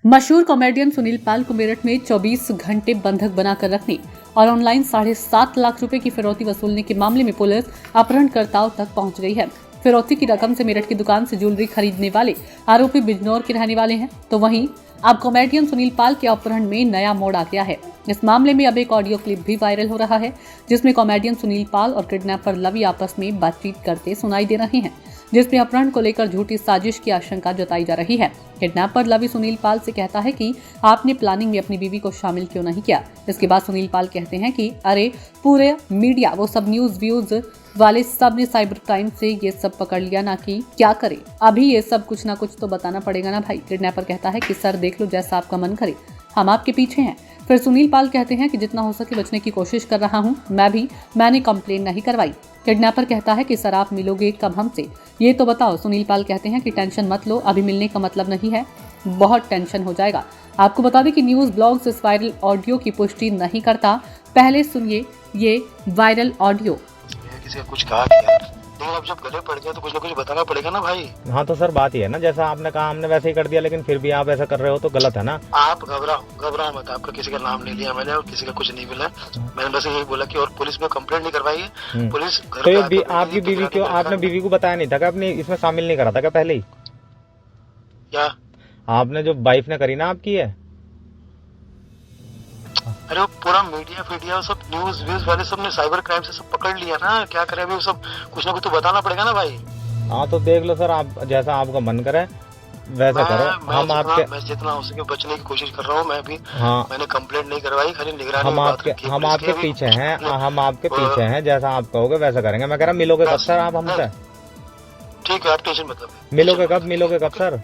मशहूर कॉमेडियन सुनील पाल को मेरठ में 24 घंटे बंधक बनाकर रखने और ऑनलाइन 7.5 लाख रुपए की फिरौती वसूलने के मामले में पुलिस अपहरणकर्ताओं तक पहुंच गई है। फिरौती की रकम से मेरठ की दुकान से ज्वेलरी खरीदने वाले आरोपी बिजनौर के रहने वाले हैं, तो वहीं अब कॉमेडियन सुनील पाल के अपहरण में नया मोड़ आ गया है। इस मामले में अब एक ऑडियो क्लिप भी वायरल हो रहा है, जिसमें कॉमेडियन सुनील पाल और किडनैपर लवी आपस में बातचीत करते सुनाई दे रहे हैं, जिसमें अपहरण को लेकर झूठी साजिश की आशंका जताई जा रही है। किडनैपर लवी सुनील पाल से कहता है कि आपने प्लानिंग में अपनी बीवी को शामिल क्यों नहीं किया। इसके बाद सुनील पाल कहते हैं कि अरे पूरे मीडिया वो सब न्यूज व्यूज वाले सब ने साइबर क्राइम से ये सब पकड़ लिया ना कि क्या करे, अभी ये सब कुछ ना कुछ तो बताना पड़ेगा ना भाई। किडनैपर कहता है कि सर देख लो जैसा आपका मन करे, हम आपके पीछे हैं। फिर सुनील पाल कहते हैं कि जितना हो सके बचने की कोशिश कर रहा हूँ, मैंने कंप्लेन नहीं करवाई। किडनैपर कहता है कि सर आप मिलोगे कब हमसे, ये तो बताओ। सुनील पाल कहते हैं कि टेंशन मत लो, अभी मिलने का मतलब नहीं है, बहुत टेंशन हो जाएगा। आपको बता दें कि न्यूज ब्लॉग्स इस वायरल ऑडियो की पुष्टि नहीं करता। पहले सुनिए ये वायरल ऑडियो। किसी का कुछ कहा कि यार, लेकिन अब जब गले पड़ गया तो कुछ ना कुछ बताना पड़ेगा ना भाई। हाँ तो सर बात ही है ना, जैसा आपने कहा हमने वैसे ही कर दिया, लेकिन फिर भी आप ऐसा कर रहे हो तो गलत है ना। आप घबरा मत, आपका किसी का नाम नहीं लिया मैंने और किसी का कुछ नहीं मिला। मैंने बस यही बोला कि और पुलिस में कंप्लेंट नहीं करवाई है। पुलिस घर तो आपकी बीवी क्यों, आपने बीवी को बताया नहीं था कि आपने इसमें शामिल नहीं करा था क्या पहले ही? क्या आपने जो वाइफ ने करी ना आपकी है, अरे वो पूरा मीडिया सब न्यूज व्यूज वाले सब ने साइबर क्राइम से सब पकड़ लिया ना। क्या करे अभी, वो सब कुछ ना कुछ तो बताना पड़ेगा ना भाई। हाँ तो देख लो सर, आप जैसा आपका मन करे वैसा करो। मैं जितना हो सके बचने की कोशिश कर रहा हूँ। मैं भी मैंने कंप्लेंट नहीं करवाई, खाली निगरानी हम आपके पीछे हैं, हम आपके पीछे हैं। जैसा आप कहोगे वैसा करेंगे। मैं कह रहा मिलोगे कब सर आप हमसे? ठीक है, आप टेंशन मत लो। मिलोगे कब सर?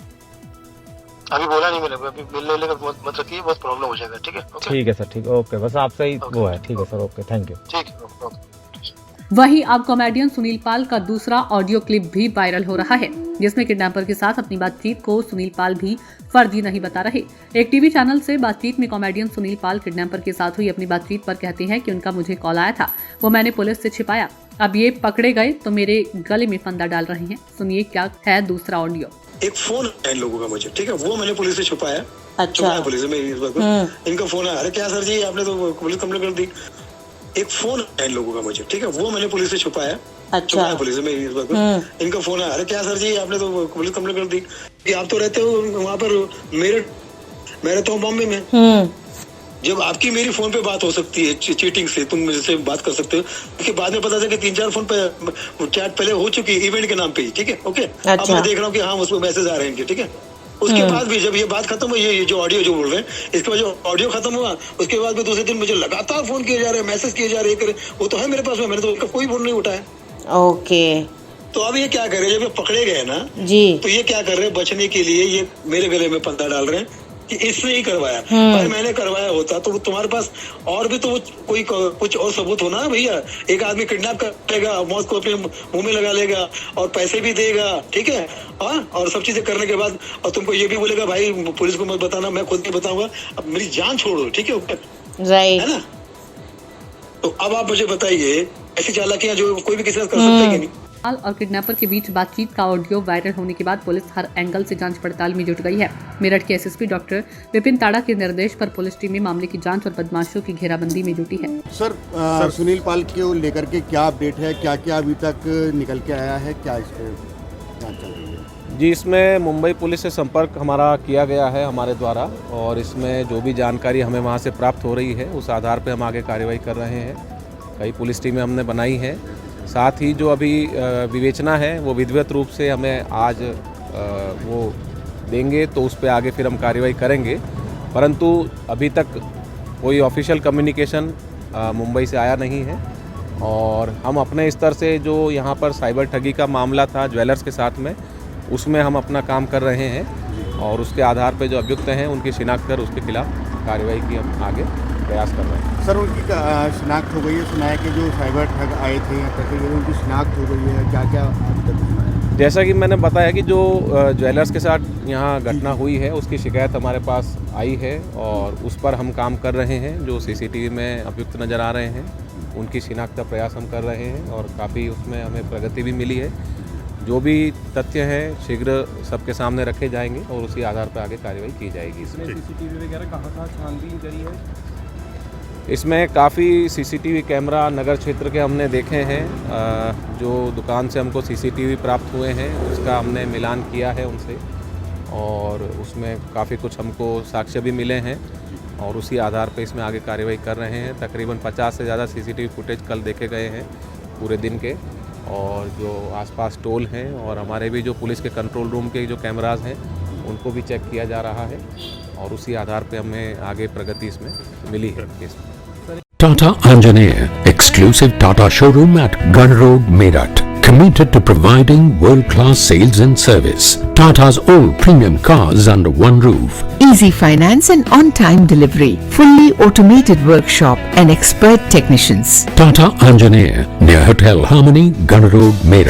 अभी बोला नहीं मिलेगा, अभी मिलने का मत रखिए, बहुत प्रॉब्लम हो जाएगा। ठीक है, ठीक है सर, ठीक है, ओके, बस आपसे ही वो है। ठीक है सर, ओके, थैंक यू। ठीक है। वहीं अब कॉमेडियन सुनील पाल का दूसरा ऑडियो क्लिप भी वायरल हो रहा है, जिसमें किडनैपर के साथ अपनी बातचीत को सुनील पाल भी फर्जी नहीं बता रहे। एक टीवी चैनल से बातचीत में कॉमेडियन सुनील पाल किडनैपर के साथ हुई अपनी बातचीत पर कहते हैं कि उनका मुझे कॉल आया था, वो मैंने पुलिस से छिपाया, अब ये पकड़े गए तो मेरे गले में फंदा डाल रहे हैं। सुनिए क्या है दूसरा ऑडियो। एक फोन है इन लोगों का मुझे, ठीक है, वो मैंने पुलिस से छुपाया। अच्छा, पुलिस में इनका फोन है, अरे क्या सर जी आपने तो पुलिस कंप्लेंट कर दी। एक फोन है इन लोगों का मुझे, ठीक है, वो मैंने पुलिस से छुपाया। अच्छा, पुलिस में इनका फोन है, अरे क्या सर जी आपने तो पुलिस कंप्लेंट कर दी। आप तो रहते हो वहाँ पर मेरठ, मैं रहता हूँ बॉम्बे में। जब आपकी मेरी फोन पे बात हो सकती है चीटिंग से, तुम मुझसे बात कर सकते हो, उसके बाद में पता चला कि 3-4 फोन पे चैट पहले हो चुकी है इवेंट के नाम पे ही, ठीक है, ओके। अच्छा। अब मैं देख रहा हूँ कि हाँ उसमें मैसेज आ रहे हैं इनके, ठीक है। उसके बाद भी जब ये बात खत्म हुई, ये जो ऑडियो जो बोल रहे हैं, इसके बाद जो ऑडियो खत्म हुआ, उसके बाद में दूसरे दिन मुझे लगातार फोन किए जा रहे हैं, मैसेज किए जा रहे हैं। वो तो है मेरे पास में, मैंने तो उनका कोई फोन नहीं उठाया। ओके, तो अब ये क्या कर रहे हैं, जब ये पकड़े गए ना जी, तो ये क्या कर रहे हैं, बचने के लिए ये मेरे गले में फंदा डाल रहे हैं कि इसने ही करवाया। पर मैंने करवाया होता तो तुम्हारे पास और भी तो कोई कुछ और सबूत होना है भैया। एक आदमी किडनैप करेगा, मौत को अपने मुंह में लगा लेगा और पैसे भी देगा, ठीक है, और सब चीजें करने के बाद और तुमको ये भी बोलेगा भाई पुलिस को मत बताना, मैं खुद नहीं बताऊंगा, अब मेरी जान छोड़ो, ठीक है, राइट, है ना। तो अब आप मुझे बताइए, ऐसी चालाकियां जो कोई भी किसी से कर सकता है कि नहीं। और किडनैपर के बीच बातचीत का ऑडियो वायरल होने के बाद पुलिस हर एंगल से जांच पड़ताल में जुट गई है। मेरठ के एसएसपी डॉक्टर विपिन ताड़ा के निर्देश पर पुलिस टीमें मामले की जांच और बदमाशों की घेराबंदी में जुटी है। सर सुनील पाल को लेकर के क्या अपडेट है, क्या क्या अभी तक निकल के आया है, क्या इस पर जांच चल रही है? जी, इसमें मुंबई पुलिस से संपर्क हमारा किया गया है हमारे द्वारा, और इसमें जो भी जानकारी हमें वहाँ से प्राप्त हो रही है उस आधार पर हम आगे कार्रवाई कर रहे हैं। कई पुलिस टीमें हमने बनाई हैं, साथ ही जो अभी विवेचना है वो विधिवत रूप से हमें आज वो देंगे, तो उस पर आगे फिर हम कार्रवाई करेंगे। परंतु अभी तक कोई ऑफिशियल कम्युनिकेशन मुंबई से आया नहीं है, और हम अपने स्तर से जो यहाँ पर साइबर ठगी का मामला था ज्वेलर्स के साथ में, उसमें हम अपना काम कर रहे हैं, और उसके आधार पर जो अभियुक्त हैं उनकी शिनाख्त कर उसके खिलाफ कार्रवाई की हम आगे प्रयास कर रहे हैं। सर उनकी शिनाख्त हो गई है, सुना है कि जो साइबर ठग आए थे उनकी शिनाख्त हो गई है, क्या क्या अभी तक सुना है? जैसा कि मैंने बताया कि जो ज्वेलर्स के साथ यहाँ घटना हुई है उसकी शिकायत हमारे पास आई है, और उस पर हम काम कर रहे हैं। जो सीसीटीवी में अभियुक्त नज़र आ रहे हैं उनकी शिनाख्त का प्रयास हम कर रहे हैं, और काफ़ी उसमें हमें प्रगति भी मिली है। जो भी तथ्य हैं शीघ्र सबके सामने रखे जाएंगे और उसी आधार पर आगे कार्रवाई की जाएगी। इसमें सीसीटीवी वगैरह कहाँ छानबीन करी है? इसमें काफ़ी सीसीटीवी कैमरा नगर क्षेत्र के हमने देखे हैं। जो दुकान से हमको सीसीटीवी प्राप्त हुए हैं उसका हमने मिलान किया है उनसे और उसमें काफ़ी कुछ हमको साक्ष्य भी मिले हैं और उसी आधार पर इसमें आगे कार्रवाई कर रहे हैं। तकरीबन 50 से ज़्यादा सीसीटीवी फुटेज कल देखे गए हैं पूरे दिन के, और जो आसपास टोल हैं और हमारे भी जो पुलिस के कंट्रोल रूम के जो कैमराज हैं उनको भी चेक किया जा रहा है और उसी आधार पे हमें आगे प्रगति इसमें मिली है केस में। Tata Anjaneya, exclusive Tata showroom at Gun Road, Meerut. Committed to providing world-class sales and service. Tata's all premium cars under one roof. Easy finance and on-time delivery. Fully automated workshop and expert technicians. Tata Anjaneya, near Hotel Harmony, Gun Road, Meerut.